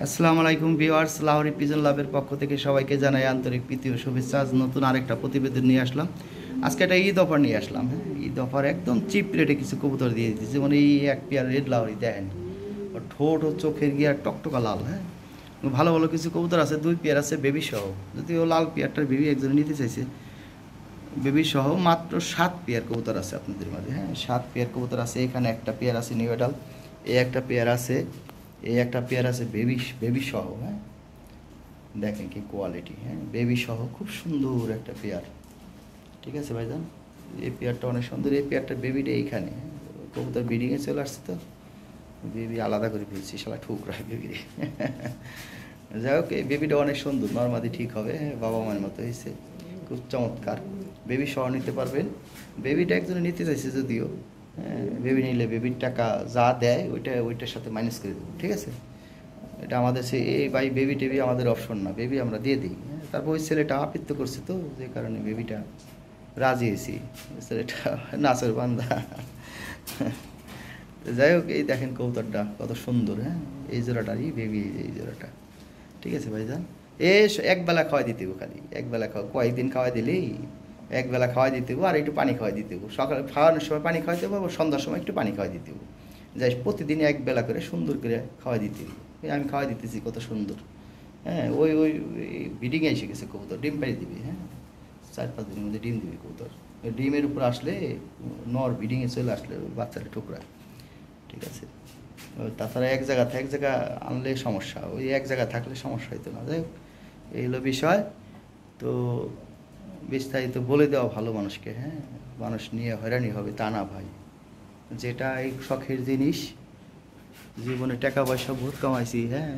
আসসালামু আলাইকুম viewers, Lahori pigeon লাভের পক্ষ থেকে সবাইকে জানাই আন্তরিক প্রীতি ও শুভেচ্ছা। আজ নতুন আরেকটা প্রতিবেদন নিয়ে আসলাম। আজকে একটা ঈদ অফার নিয়ে আসলাম। হ্যাঁ, ঈদ অফার একদম চিপ রেটে কিছু কবুতর দিয়ে দিচ্ছি। যেমন এই এক পেয়ার রেড লাহোরি দেখেন, ওর ঠোঁট ও চোখের গিয়ার টকটকা লাল। হ্যাঁ, ভালো ভালো কিছু কবুতর আছে, 2 পেয়ার আছে বেবি সহ। যদিও লাল পেয়ারটার বেবি একজন নিতে চাইছে, বেবি সহ মাত্র 7 পেয়ার কবুতর আছে আপনাদের মাঝে। হ্যাঁ, 7 পেয়ার কবুতর আছে। এখানে একটা পেয়ার আছে নিউ এডাল, এই একটা পেয়ার আছে, এই একটা পেয়ার আছে বেবি বেবি সহ। হ্যাঁ, দেখেন কি কোয়ালিটি। হ্যাঁ, বেবি সহ খুব সুন্দর একটা পেয়ার। ঠিক আছে ভাইজান, এই পেয়ারটা অনেক সুন্দর। এই পেয়ারটার বেবিটা এইখানে। হ্যাঁ, কবুতর ব্রিডিংয়ে চলে আসছে তো বেবি আলাদা করে ফেলছি, শালা ঠুকরায় বেবিরে। যাই হোক, এই বেবিটা অনেক সুন্দর, নর্মাদি ঠিক হবে। হ্যাঁ, বাবা মায়ের মতো হয়েছে, খুব চমৎকার। বেবি সহ নিতে পারবেন। বেবিটা একজনে নিতে চাইছে যদিও। হ্যাঁ, বেবি নিলে বেবির টাকা যা দেয় ওইটার সাথে মাইনাস করে দেবো। ঠিক আছে, এটা আমাদের সে এই ভাই বেবি টেবি আমাদের অপশন না, বেবি আমরা দিয়ে দিই। হ্যাঁ, তারপর ওই ছেলেটা আপিত্ত করছে তো, যে কারণে বেবিটা রাজি হয়েছি। ছেলেটা নাচের বান্দা। যাই হোক, এই দেখেন কবুতরটা কত সুন্দর। হ্যাঁ, এই জোড়াটারই বেবি, এই জোড়াটা। ঠিক আছে ভাইজান, একবেলা খাওয়াই দিতে হবো, খালি একবেলা কয়েকদিন খাওয়াই দিলেই একবেলা খাওয়াই দিতে হবো, আর একটু পানি খাওয়াই দিতে হবো। সকালে খাওয়ানোর সময় পানি খাওয়াইতে হবো, সন্ধ্যার সময় একটু পানি খাওয়াই দিতে হবো। যাই প্রতিদিন একবেলা করে সুন্দর করে খাওয়াই দিতে হবো। আমি খাওয়াই দিতেছি, কত সুন্দর। হ্যাঁ, ওই ওই ব্রিডিংয়ে এসে গেছে কবুতর, ডিম পাড়ি দিবে। হ্যাঁ, 4-5 দিনের মধ্যে ডিম দিবে কবুতর। ডিমের উপর আসলে নর ব্রিডিংয়ে চলে আসলে বাচ্চাটা ঠোকরায়। ঠিক আছে, তাছাড়া এক জায়গা থেকে এক জায়গা আনলে সমস্যা, ওই এক জায়গা থাকলে সমস্যা হইতো না। যাই হোক, এই হলো বিষয়। তো বিস্তারিত বলে দেওয়া ভালো মানুষকে। হ্যাঁ, মানুষ নিয়ে হয়রানি হবে তা না ভাই। যেটা এই শখের জিনিস, জীবনে টাকা পয়সা বহুত কামাইছি। হ্যাঁ,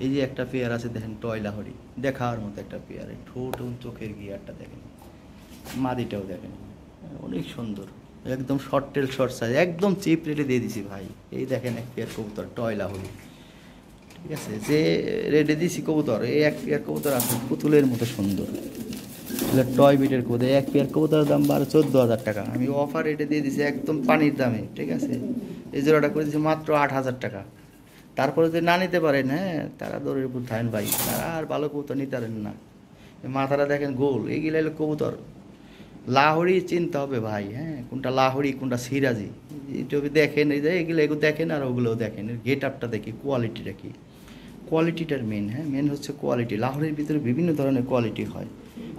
এই যে একটা পেয়ার আছে দেখেন, টয় লাহোরি, দেখার মতো একটা পেয়ার। ঠোঁট ও চোখের গিয়ারটা দেখেন, মাদিটাও দেখেন, অনেক সুন্দর। একদম শর্ট টেল শর্ট সাইজ, একদম চিপ রেটে দিয়ে দিছি ভাই। এই দেখেন এক পেয়ার কবুতর টয় লাহোরি। ঠিক আছে, যে রেটে দিছি কবুতর, এই এক পেয়ার কবুতর আছে পুতুলের মতো সুন্দর। এগুলো টয় বিটের কবুতর। এক পেয়ার কবুতরের দাম 14,000 টাকা। আমি অফার রেটে দিয়ে দিছি একদম পানির দামে। ঠিক আছে, এই জোড়াটা করে দিয়েছি মাত্র 8,000 টাকা। তারপরে যদি না নিতে পারেন, হ্যাঁ, তারা দৌড়ের উপর থাকেন ভাই, তারা আর ভালো কবুতর নিতে পারেন না। মাথাটা দেখেন গোল, এইগুলো হলো কবুতর। লাহোরি চিনতে হবে ভাই। হ্যাঁ, কোনটা লাহোরি কোনটা সিরাজি, ইউটিউবে দেখেন, এই যে এগুলো দেখেন আর ওগুলোও দেখেন। গেট আপটা দেখি, কোয়ালিটিটা কি, কোয়ালিটিটার মেন। হ্যাঁ, মেন হচ্ছে কোয়ালিটি। লাহোরের ভিতরে বিভিন্ন ধরনের কোয়ালিটি হয়।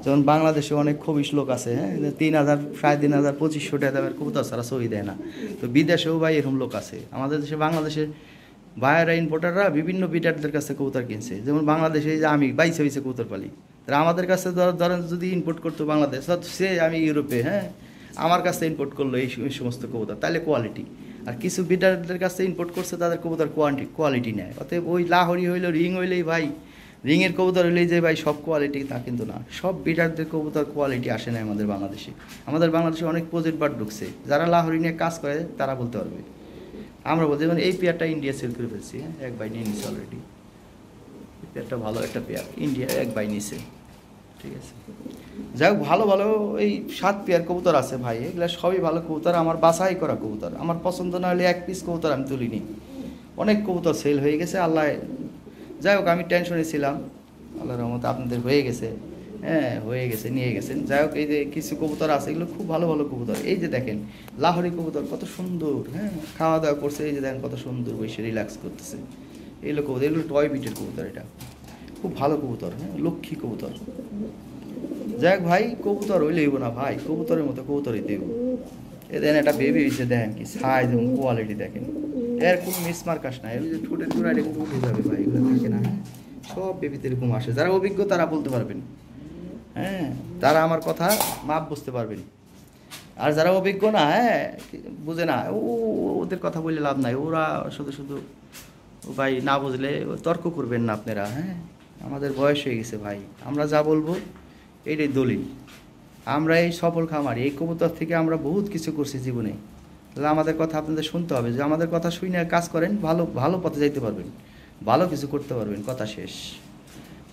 যেমন বাংলাদেশে অনেক খবিশ লোক আছে। হ্যাঁ, 3,000, 3,500, 2,500 টাকা দামের কবুতর ছাড়া সই দেয় না। তো বিদেশেও ভাই এরকম লোক আছে। আমাদের দেশে বাংলাদেশের বায়াররা, ইম্পোর্টাররা বিভিন্ন বিটারদের কাছে কবুতর কিনছে। যেমন বাংলাদেশে যে আমি বাইছে বাইছে কবুতর পালি, তারা আমাদের কাছে ধরেন যদি ইম্পোর্ট করতো বাংলাদেশ, সে আমি ইউরোপে, হ্যাঁ, আমার কাছে ইম্পোর্ট করলো এই সমস্ত কবুতর, তাহলে কোয়ালিটি। আর কিছু বিটারদের কাছে ইম্পোর্ট করছে, তাদের কবুতর কোয়ালিটি নেয়। অতএব ওই লাহোরি হইলো, রিং হইলেই ভাই, রিংয়ের কবুতর হইলেই যে ভাই সব কোয়ালিটি, তা কিন্তু না। সব বিটারদের কবুতর কোয়ালিটি আসে না আমাদের বাংলাদেশে। আমাদের বাংলাদেশে অনেক প্রজেক্ট বার্ড ঢুকছে, যারা লাহোরি নিয়ে কাজ করে তারা বলতে পারবে। আমরা বলছি যেমন এই পেয়ারটা ইন্ডিয়া সেল করে ফেলছি। হ্যাঁ, এক বাই নিয়ে নিছে অলরেডি। এই পেয়ারটা ভালো একটা পেয়ার, ইন্ডিয়া এক বাই নিছে। ঠিক আছে, যাই হোক, ভালো ভালো এই 7 পেয়ার কবুতর আছে ভাই। এগুলো সবই ভালো কবুতর, আমার বাছাই করা কবুতর। আমার পছন্দ না হলে এক পিস কবুতর আমি তুলিনি। অনেক কবুতর সেল হয়ে গেছে আল্লাহ। যাই হোক, আমি টেনশনে ছিলাম, আল্লাহর রহমতে আপনাদের হয়ে গেছে। হ্যাঁ, হয়ে গেছে, নিয়ে গেছেন। যাই হোক, এই যে কিছু কবুতর আছে, এগুলো খুব ভালো ভালো কবুতর। এই যে দেখেন লাহোরি কবুতর কত সুন্দর। হ্যাঁ, খাওয়া দাওয়া করছে, এই যে দেখেন কত সুন্দর বসে রিল্যাক্স করতেছে। এগুলো কবুতর, এগুলো টয় বিটের কবুতর। এটা খুব ভালো কবুতর। হ্যাঁ, লক্ষ্মী কবুতর। যাক ভাই, কবুতর হইলেই না ভাই, কবুতরের মতো কবুতরই দেব। এ দেখেন একটা বেবি হয়েছে, দেখেন কি সাইজ এবং কোয়ালিটি দেখেন। এর কোনো মিসমার্কাস নাই। ওই যে ঠোঁটের গোড়ায় কিন্তু উঠে যাবে ভাই, এগুলো থাকে না। হ্যাঁ, সব বেবিতে এরকম আসে। যারা অভিজ্ঞ তারা বলতে পারবেন। হ্যাঁ, তারা আমার কথা মাপ বুঝতে পারবেন। আর যারা অভিজ্ঞ না, হ্যাঁ, বুঝে না, ওদের কথা বললে লাভ নাই। ওরা শুধু শুধু ভাই না বুঝলে তর্ক করবেন না আপনারা। হ্যাঁ, আমাদের বয়স হয়ে গেছে ভাই, আমরা যা বলবো এইটাই দলিল। আমরা এই সফল খামারি, এই কবুতর থেকে আমরা বহুত কিছু করছি জীবনে। তাহলে আমাদের কথা আপনাদের শুনতে হবে। যে আমাদের কথা শুনে কাজ করেন, ভালো ভালো পথে যাইতে পারবেন, ভালো কিছু করতে পারবেন। কথা শেষ।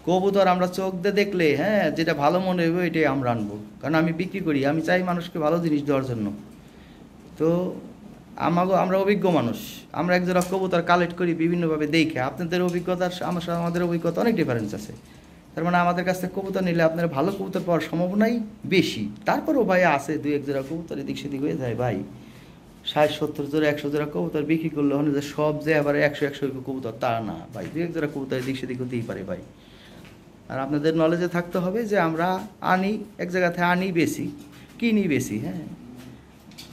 কবুতর আমরা চোখ দিয়ে দেখলে, হ্যাঁ, যেটা ভালো মনে হবে এটাই আমরা আনবো। কারণ আমি বিক্রি করি, আমি চাই মানুষকে ভালো জিনিস দেওয়ার জন্য। তো আমরা অভিজ্ঞ মানুষ, আমরা এক জোড়া কবুতর কালেক্ট করি বিভিন্নভাবে দেখে। আপনাদের অভিজ্ঞতার আমার সাথে আমাদের অভিজ্ঞতা অনেক ডিফারেন্স আছে। তার মানে আমাদের কাছ থেকে কবুতর নিলে আপনার ভালো কবুতর পাওয়ার সম্ভাবনাই বেশি। তারপরেও ভাই আছে দুই এক জোড়া কবুতর এদিক সেদিক হয়ে যায় ভাই। 60-70 জোড়া 100 জোড়া কবুতর বিক্রি করলে হলে যে সব যে আবার 100 কবুতর তা না ভাই, দুই এক জোড়া কবুতর এদিক সেদিক হতেই পারে ভাই। আর আপনাদের নলেজে থাকতে হবে যে আমরা আনি এক জায়গা থেকে আনি বেশি, কিনি বেশি। হ্যাঁ,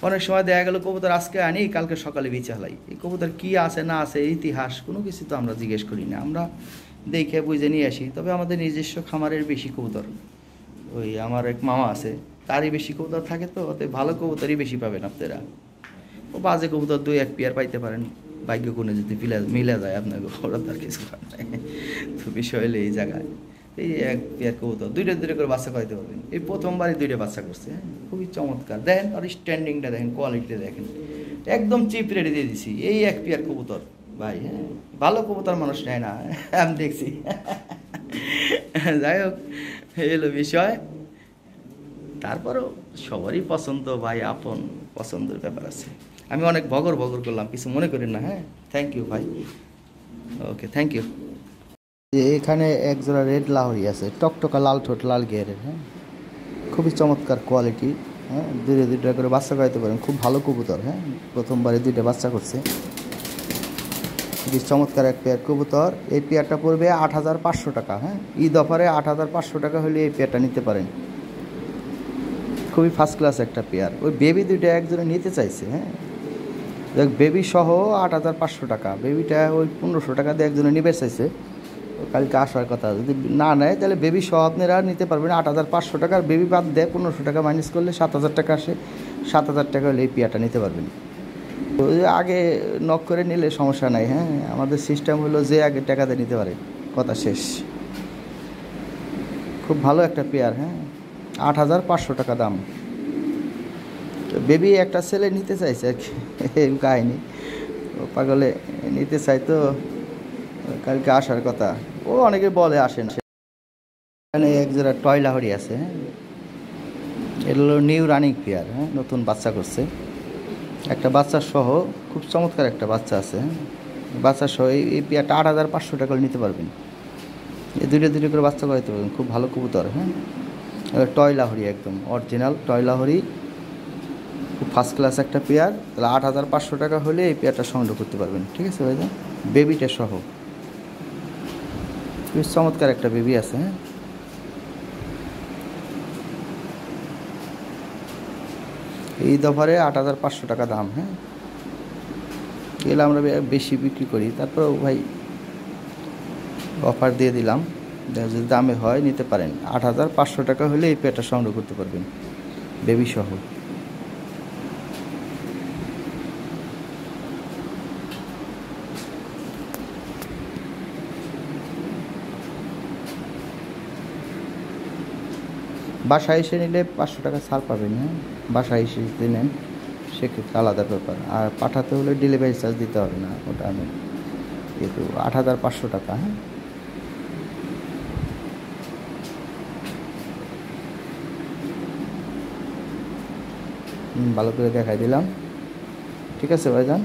অনেক সময় দেখা গেল কবুতর আজকে আনি কালকে সকালে বেচে হালাই। এই কবুতর কী আছে না আছে ইতিহাস কোনো কিছু তো আমরা জিজ্ঞেস করি না, আমরা দেখে বুঝে নিয়ে আসি। তবে আমাদের নিজস্ব খামারের বেশি কবুতর, ওই আমার এক মামা আছে তারই বেশি কবুতর থাকে, তো ওতে ভালো কবুতরই বেশি পাবেন আপনারা। ও বাজে কবুতর 2-1 পেয়ার পাইতে পারেন, ভাগ্য কোণে যদি মিলে যায় আপনাকে ওরা তার কিছু নাই। তো বিষয় হলে এই জায়গায় এই এক পেয়ার কবুতর দুইটা করে বাচ্চা করাইতে পারবেন। এই প্রথমবারই 2টা বাচ্চা করছে। হ্যাঁ, খুবই চমৎকার। দেখেন আর স্ট্যান্ডিংটা দেখেন, কোয়ালিটিটা দেখেন, একদম চিপ রেটে দিয়ে দিছি এই এক পেয়ার কবুতর ভাই। হ্যাঁ, ভালো কবুতর মানুষ নেয় না, আমি দেখছি। যাই হোক, এলো বিষয়। তারপরও সবারই পছন্দ ভাই, আপন পছন্দের ব্যাপার আছে। আমি অনেক বগর করলাম, কিছু মনে করেন না। হ্যাঁ, থ্যাংক ইউ ভাই। ওকে, থ্যাংক ইউ। এখানে এক জোড়া রেড লাহোরি আছে, টকটকা লাল ঠোঁট লাল গিয়ারের। হ্যাঁ, খুবই চমৎকার কোয়ালিটি। হ্যাঁ, দুইটা করে বাচ্চা করাইতে পারেন, খুব ভালো কবুতর। হ্যাঁ, প্রথমবারে 2টা বাচ্চা করছে, খুবই চমৎকার এক পেয়ার কবুতর। এই পেয়ারটা পড়বে 8,500 টাকা। হ্যাঁ, ঈদ অফারে 8,500 টাকা হলে এই পেয়ারটা নিতে পারেন। খুবই ফার্স্ট ক্লাস একটা পেয়ার। ওই বেবি 2টা একজনে নিতে চাইছে। হ্যাঁ, বেবি সহ 8,500 টাকা, বেবিটা ওই 1500 টাকা দিয়ে একজনে নিবে চাইছে, কালকে আসার কথা। যদি না নেয় তাহলে বেবি সহ আপনারা নিতে পারবেন 8,500 টাকার। বেবি বাদ দেয় 1500 টাকা মাইনাস করলে 7,000 টাকা আসে। 7,000 টাকা হলে এই পেয়ারটা নিতে পারবেন। ওই আগে নক করে নিলে সমস্যা নাই। হ্যাঁ, আমাদের সিস্টেম হলো যে আগে টাকা দিয়ে নিতে পারে, কথা শেষ। খুব ভালো একটা পেয়ার। হ্যাঁ, 8,500 টাকা দাম। বেবি একটা ছেলে নিতে চাইছে আর কি, এই কাহিনি। ও পাগলে নিতে চাই, তো কালকে আসার কথা। ও অনেকে বলে আসে না। এখানে এক জোড়া টয় লাহোরি আছে। হ্যাঁ, এটা হলো নিউ রানিং পেয়ার। হ্যাঁ, নতুন বাচ্চা করছে, একটা বাচ্চা সহ খুব চমৎকার একটা বাচ্চা আছে। হ্যাঁ, বাচ্চা সহ এই পেয়ারটা 8,500 টাকা নিতে পারবেন। এই দুটো করে বাচ্চা করাইতে পারবেন, খুব ভালো কবুতর। হ্যাঁ, টয় লাহোরি, একদম অরিজিনাল টয় লাহোরি, খুব ফার্স্ট ক্লাস একটা পেয়ার। তাহলে 8,500 টাকা হলে এই পেয়ারটা সংগ্রহ করতে পারবেন। ঠিক আছে ভাইজান, বেবিটা সহ খুব চমৎকার একটা বেবি আছে। হ্যাঁ, এই দফারে 8,500 টাকা দাম। হ্যাঁ, এগুলো আমরা বেশি বিক্রি করি, তারপরেও ভাই অফার দিয়ে দিলাম, যদি দামে হয় নিতে পারেন। 8,500 টাকা হলে এই পেয়ারটা সংগ্রহ করতে পারবেন, বেবি সহ। বাসায় এসে নিলে 500 টাকা ছাড় পাবেন। হ্যাঁ, বাসায় এসে যদি নেন সেক্ষেত্রে আলাদা ব্যাপার। আর পাঠাতে হলে ডেলিভারি চার্জ দিতে হবে না, ওটা আমি দিয়ে দেবো। 8,500 টাকা। হ্যাঁ, ভালো করে দেখাই দিলাম। ঠিক আছে ভাইজান,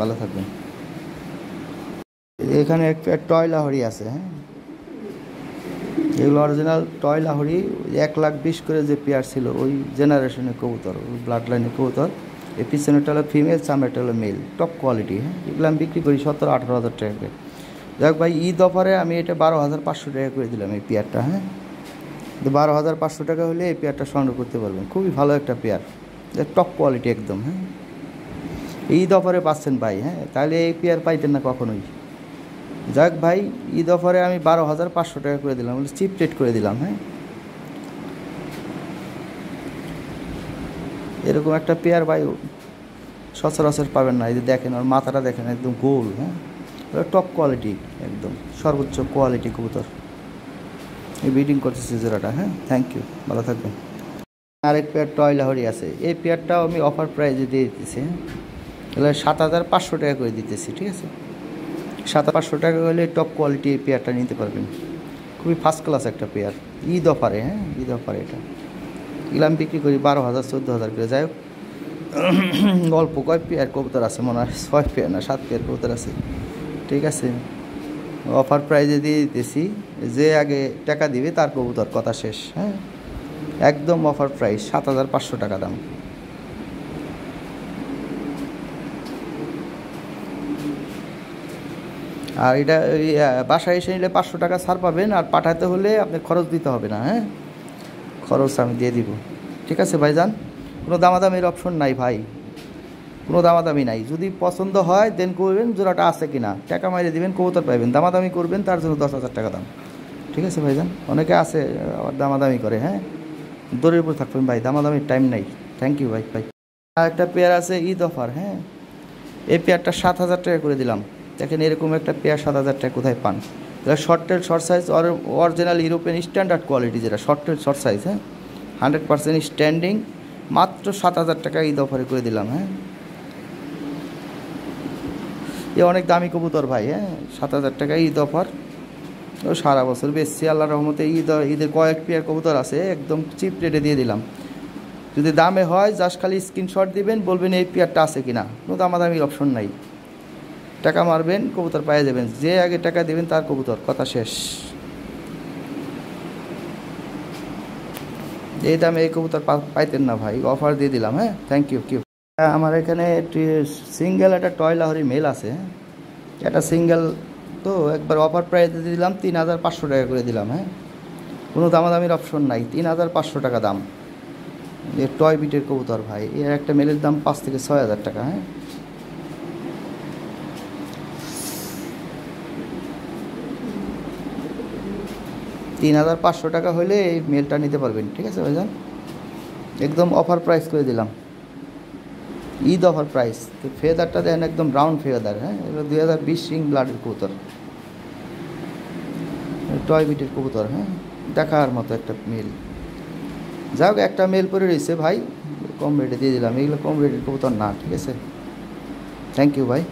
ভালো থাকবেন। এখানে একটা টয় লাহোরি আছে। হ্যাঁ, এগুলো অরিজিনাল টয় লাহোরি। 1,20,000 করে যে পেয়ার ছিল ওই জেনারেশনের কবুতর, ওই ব্লাড লাইনের কবুতর। এই পিছনেটা হলো ফিমেল, সামনেটা হলো মেল, টপ কোয়ালিটি। হ্যাঁ, এগুলো আমি বিক্রি করি 17-18 হাজার টাকা করে। যাক ভাই, ঈদ অফারে আমি এটা 12,500 টাকা করে দিলাম এই পেয়ারটা। হ্যাঁ, 12,500 টাকা হলে এই পেয়ারটা সংগ্রহ করতে পারবেন। খুবই ভালো একটা পেয়ার, টপ কোয়ালিটি একদম। হ্যাঁ, ঈদ অফারে পাচ্ছেন ভাই। হ্যাঁ, তাহলে এই পেয়ার পাইতেন না কখনোই। যাক ভাই, ঈদ অফারে আমি 12,500 টাকা করে দিলাম, চিপ রেট করে দিলাম। হ্যাঁ, এরকম একটা পেয়ার ভাই সচরাচর পাবেন না। এই যে দেখেন, ওর মাথাটা দেখেন, একদম গোল। হ্যাঁ, টপ কোয়ালিটি, একদম সর্বোচ্চ কোয়ালিটি কবুতর। এই ব্রিডিং করতেছে জোড়াটা। হ্যাঁ, থ্যাংক ইউ, ভালো থাকবেন। আরেক পেয়ার টয় লাহোরি আছে, এই পেয়ারটাও আমি অফার প্রাইজে দিয়ে দিতেছি। হ্যাঁ, তাহলে 7,500 টাকা করে দিতেছি। ঠিক আছে, 7,500 টাকা হলে টপ কোয়ালিটি এই পেয়ারটা নিতে পারবেন। খুবই ফার্স্ট ক্লাস একটা পেয়ার, ঈদ অফারে। হ্যাঁ, ঈদ অফারে এটা এগুলো আমি বিক্রি করি 12,000 14,000 করে। যাই হোক, অল্প কয় পেয়ার কবুতর আছে, মনে হয় 6 পেয়ার না 7 পেয়ার কবুতর আছে। ঠিক আছে, অফার প্রাইজে দিয়ে দিতেছি, যে আগে টাকা দিবে তার কবুতর, কথা শেষ। হ্যাঁ, একদম অফার প্রাইস, 7,500 টাকা দাম। আর এটা বাসায় এসে নিলে 500 টাকা ছাড় পাবেন, আর পাঠাতে হলে আপনার খরচ দিতে হবে না। হ্যাঁ, খরচ আমি দিয়ে দিব। ঠিক আছে ভাইজান, কোনো দামাদামির অপশন নাই ভাই, কোনো দামাদামি নাই। যদি পছন্দ হয় দেন করবেন জোড়াটা আছে কিনা, টাকা মাইরে দিবেন, কবুতর পাইবেন। দামাদামি করবেন তার জন্য 10,000 টাকা দাম। ঠিক আছে ভাইজান, অনেকে আছে আবার দামাদামি করে। হ্যাঁ, দৌড়ের উপর থাকবেন ভাই, দামাদামির টাইম নাই। থ্যাংক ইউ ভাই। ভাই আর একটা পেয়ার আছে ঈদ অফার। হ্যাঁ, এই পেয়ারটা 7,000 টাকা করে দিলাম। দেখেন এরকম একটা পেয়ার 7,000 টাকা কোথায় পান? এটা শর্টের short size, original European standard quality, যেটা শর্টের শর্ট সাইজ। হ্যাঁ, 100% স্ট্যান্ডিং, মাত্র 7,000 টাকা ঈদ অফারে করে দিলাম। হ্যাঁ, এ অনেক দামি কবুতর ভাই। হ্যাঁ, 7,000 টাকা ঈদ অফার, ও সারা বছর বেশি আল্লাহর রহমতে। ঈদের কয়েক পেয়ার কবুতর আছে, একদম চিপ রেটে দিয়ে দিলাম। যদি দামে হয় জাস্ট খালি স্ক্রিনশট দিবেন, বলবেন এই পেয়ারটা আছে কিনা, কোনো দামাদামির অপশন নাই। টাকা মারবেন, কবুতর পাইয়ে যাবেন, যে আগে টাকা দেবেন তার কবুতর, কথা শেষ। এই দামে এই কবুতর পাইতেন না ভাই, অফার দিয়ে দিলাম। হ্যাঁ, থ্যাংক ইউ। আমার এখানে সিঙ্গেল একটা টয় লাহরি মেল আছে। এটা সিঙ্গেল তো একবার অফার প্রাইস দিয়ে দিলাম, 3,500 টাকা করে দিলাম। হ্যাঁ, কোনো দামাদামির অপশন নাই, 3,500 টাকা দাম। এর টয় বিটের কবুতর ভাই, এর একটা মেলের দাম 5 থেকে 6,000 টাকা। হ্যাঁ, 3,500 টাকা হলে এই মেলটা নিতে পারবেন। ঠিক আছে ভাইজান, একদম অফার প্রাইস করে দিলাম, ঈদ অফার প্রাইস। তো ফেদারটা দেন একদম রাউন্ড ফেদার। হ্যাঁ, এগুলো 2020 রিং ব্লাডের কবুতর, টয় বিটের কবুতর। হ্যাঁ, দেখার মতো একটা মেল। যাই হোক, একটা মেল পরে রয়েছে ভাই, কম রেটে দিয়ে দিলাম। এগুলো কম রেটের কবুতর না। ঠিক আছে, থ্যাংক ইউ ভাই।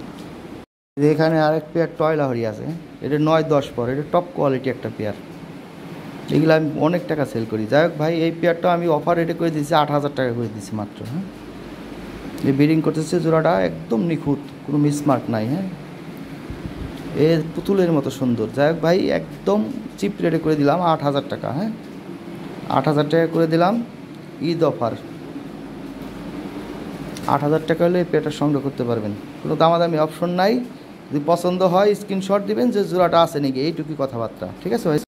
এখানে আরেক পেয়ার টয় লাহরি আছে, এটা 9-10 পর, এটা টপ কোয়ালিটি একটা পেয়ার। এগুলো আমি অনেক টাকা সেল করি। যাই হোক ভাই, এই পেয়ারটা আমি অফার রেটে করে দিয়েছি, 8,000 টাকা করে দিয়েছি মাত্র। হ্যাঁ, এই ব্রিডিং করতেছে, জোড়াটা একদম নিখুঁত, কোনো মিসমার্ক নাই। হ্যাঁ, এর পুতুলের মতো সুন্দর। যাই হোক ভাই, একদম চিপ রেটে করে দিলাম, 8,000 টাকা। হ্যাঁ, 8,000 টাকা করে দিলাম, ঈদ অফার। 8,000 টাকা হলে এই পেয়ারটা সংগ্রহ করতে পারবেন, কোনো দামাদামি অপশন নাই। যদি পছন্দ হয় স্ক্রিনশট দিবেন যে জোড়াটা আছে নাকি, এইটুকুই কথাবার্তা। ঠিক আছে ভাই।